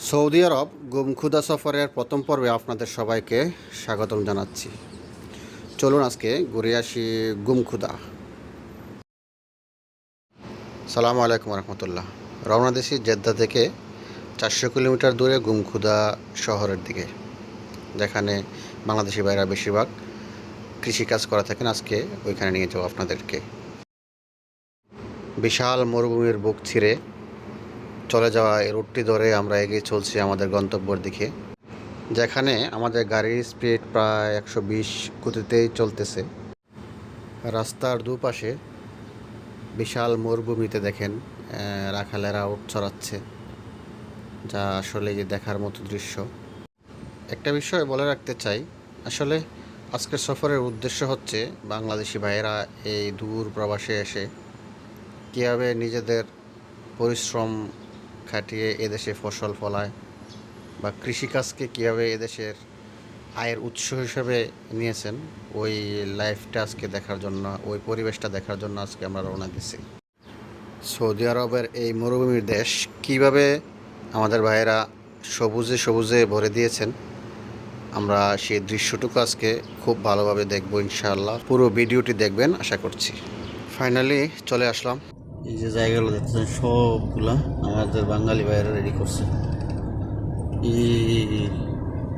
Saudi আরব গুমখুদা সফরের প্রথম পর্বে আপনাদের সবাইকে স্বাগতম জানাচ্ছি। চলুন আজকে ঘুরে আসি গুমখুদা। সালামু আলাইকুম রহমতুল্লাহ। রওনা দিয়েছি জেদ্দা থেকে 400 কিলোমিটার দূরে গুমখুদা শহরের দিকে, যেখানে বাংলাদেশি ভাইরা বেশিরভাগ কৃষিকাজ করা থাকেন। আজকে ওইখানে নিয়ে যাবো আপনাদেরকে। বিশাল মরুভূমির বুক ছিঁড়ে চলে যাওয়া এই রুটটি ধরে আমরা এগিয়ে চলছি আমাদের গন্তব্যের দিকে, যেখানে আমাদের গাড়ির স্পিড প্রায় 120 গতিতেই চলতেছে। রাস্তার দুপাশে বিশাল মরুভূমিতে দেখেন রাখালেরা উট চড়াচ্ছে, যা আসলে দেখার মতো দৃশ্য। একটা বিষয় বলে রাখতে চাই, আসলে আজকের সফরের উদ্দেশ্য হচ্ছে বাংলাদেশি ভাইয়েরা এই দূর প্রবাসে এসে কীভাবে নিজেদের পরিশ্রম খাটিয়ে এদেশে ফসল ফলায় বা কৃষিকাজকে কীভাবে এদেশের আয়ের উৎস হিসেবে নিয়েছেন, ওই লাইফটা আজকে দেখার জন্য, ওই পরিবেশটা দেখার জন্য আজকে আমরা রওনা দিচ্ছি। সৌদি আরবের এই মরুভূমির দেশ কিভাবে আমাদের ভাইয়েরা সবুজে সবুজে ভরে দিয়েছেন, আমরা সেই দৃশ্যটুকু আজকে খুব ভালোভাবে দেখবো ইনশাআল্লাহ। পুরো ভিডিওটি দেখবেন আশা করছি। ফাইনালি চলে আসলাম। এই যে জায়গাগুলো দেখতেছেন সবগুলা আমাদের বাঙালি ভাইয়েরা রেডি করছে।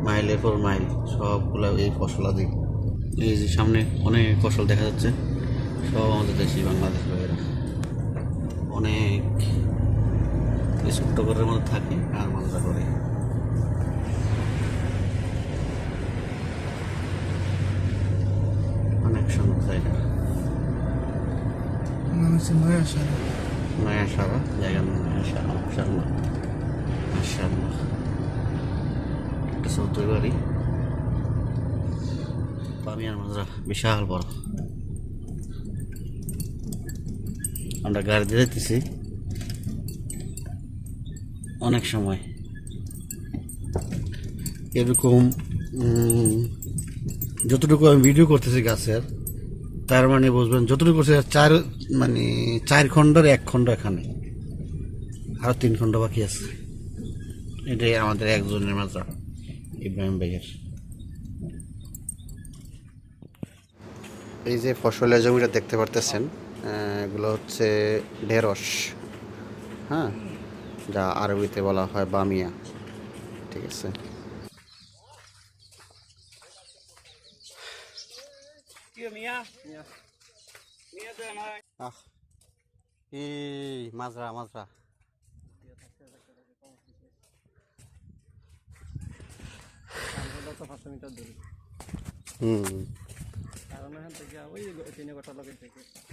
মাইলের পর মাইল সবগুলো এই ফসলাদি। এই যে সামনে অনেক ফসল দেখা যাচ্ছে, সব আমাদের দেশি বাংলাদেশ ভাইয়েরা অনেক ছোট্ট ঘরের মধ্যে থাকে আর মজা করে। অনেক সুন্দর জায়গা, নয়া সারা জায়গা, নয়া সারা মাশাআল্লাহ মাশাআল্লাহ। একটা চৌধুরী বাড়ি, বামিয়ার মাজরা বিশাল বড়। আমরা গাড়ি দিয়ে যেতেছি অনেক সময় এরকম যতটুকু আমি ভিডিও করতেছি গাছের, তার মানে বুঝবেন যতটুকু করছে চার খণ্ডের 1 খণ্ড এখানে, আরো 3 খণ্ড বাকি আছে। এটাই আমাদের একজনের মাজরা, ইব্রাহিম ভাইয়ের। এই যে ফসলের জমিটা দেখতে পারতেছেন, এগুলো হচ্ছে ঢেঁড়স, হ্যাঁ, যা আরবিতে বলা হয় বামিয়া। ঠিক আছে, এই মাজরা মাজরা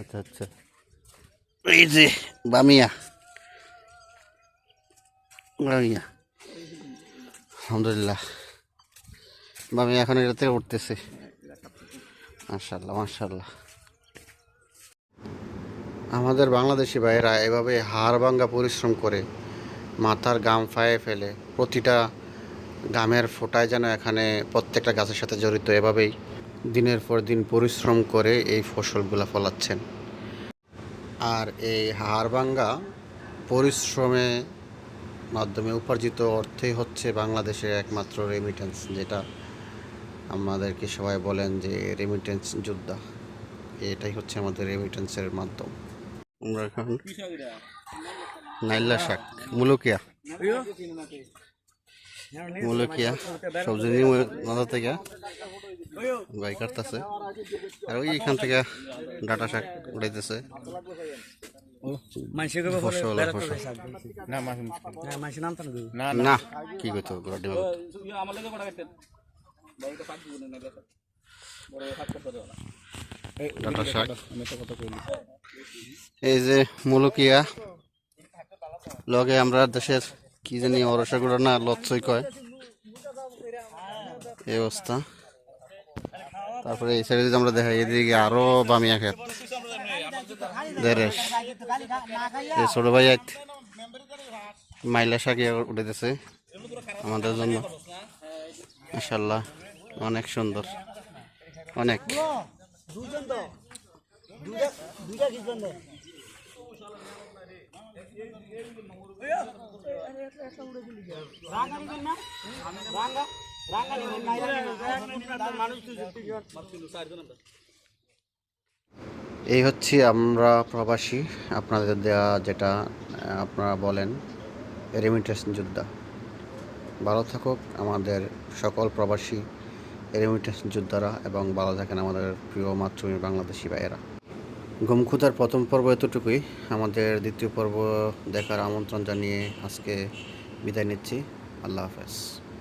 আচ্ছা আচ্ছা। এই যে বামিয়া বামিয়া, আলহামদুলিল্লাহ বামিয়া এখন এটা থেকে উঠতেছে। মাশাআল্লাহ মাশাআল্লাহ। আমাদের বাংলাদেশি ভাইয়েরা এভাবে হাড় ভাঙ্গা পরিশ্রম করে মাথার ঘাম ফায়ে ফেলে, প্রতিটা ঘামের ফোঁটায় যেন এখানে প্রত্যেকটা গাছের সাথে জড়িত। এভাবেই দিনের পর দিন পরিশ্রম করে এই ফসলগুলো ফলাচ্ছেন। আর এই হাড় ভাঙ্গা পরিশ্রমে মাধ্যমে উপার্জিত অর্থই হচ্ছে বাংলাদেশের একমাত্র রেমিটেন্স, যেটা আমাদেরকে সবাই বলেন যে রেমিটেন্স যোদ্ধা। এটাই হচ্ছে আমাদের রেমিটেন্সের মাধ্যম। আমরা এখন নাইলা শাক, মুলুকিয়া সবজি নিয়ে মাথা থেকে ভাই কাটতেছে, আর ওইখান থেকে ডাটা শাক উড়াইতেছে। না কি করতে ডাটা শাক। এই যে মুলুকিয়া, লগে আমরা দেশের কি জানি অরসাগুড়া না লচ্ছই কয়, এই অবস্থা। তারপরে এই সাইডে যদি আমরা দেখাই, এদিকে আরো বামিয়া খেত, ছোট ভাই এক মাইলা শাক উঠেছে আমাদের জন্য। মাশাআল্লাহ অনেক সুন্দর, অনেক। এই হচ্ছে আমরা প্রবাসী, আপনাদের দেয়া যেটা আপনারা বলেন রেমিটেন্স যোদ্ধা। ভালো থাকুক আমাদের সকল প্রবাসী রেমিটেন্স যোদ্ধারা এবং ভালো থাকেন আমাদের প্রিয় মাতৃভূমি বাংলাদেশি ভাইয়েরা। গুমখুদার প্রথম পর্ব এতটুকুই। আমাদের দ্বিতীয় পর্ব দেখার আমন্ত্রণ জানিয়ে আজকে বিদায় নিচ্ছি। আল্লাহ হাফেজ।